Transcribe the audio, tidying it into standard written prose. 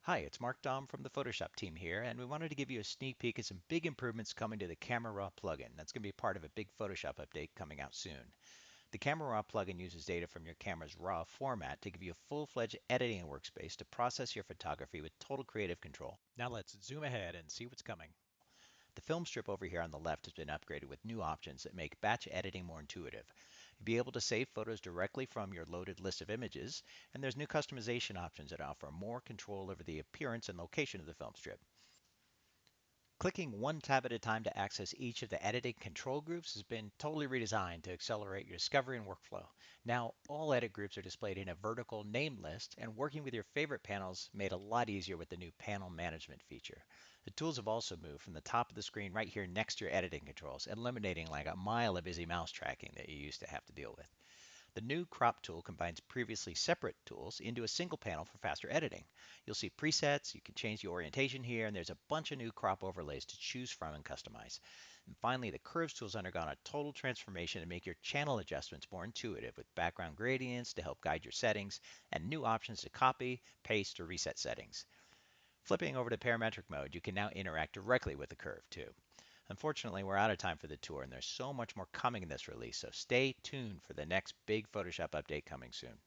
Hi, it's Mark Dom from the Photoshop team here, and we wanted to give you a sneak peek at some big improvements coming to the Camera Raw plugin. That's going to be part of a big Photoshop update coming out soon. The Camera Raw plugin uses data from your camera's RAW format to give you a full-fledged editing workspace to process your photography with total creative control. Now let's zoom ahead and see what's coming. The film strip over here on the left has been upgraded with new options that make batch editing more intuitive. You'll be able to save photos directly from your loaded list of images, and there's new customization options that offer more control over the appearance and location of the film strip. Clicking one tab at a time to access each of the editing control groups has been totally redesigned to accelerate your discovery and workflow. Now, all edit groups are displayed in a vertical name list, and working with your favorite panels made a lot easier with the new panel management feature. The tools have also moved from the top of the screen right here next to your editing controls, eliminating like a mile of busy mouse tracking that you used to have to deal with. The new crop tool combines previously separate tools into a single panel for faster editing. You'll see presets, you can change the orientation here, and there's a bunch of new crop overlays to choose from and customize. And finally, the curves tool's undergone a total transformation to make your channel adjustments more intuitive with background gradients to help guide your settings and new options to copy, paste, or reset settings. Flipping over to parametric mode, you can now interact directly with the curve too. Unfortunately, we're out of time for the tour, and there's so much more coming in this release, so stay tuned for the next big Photoshop update coming soon.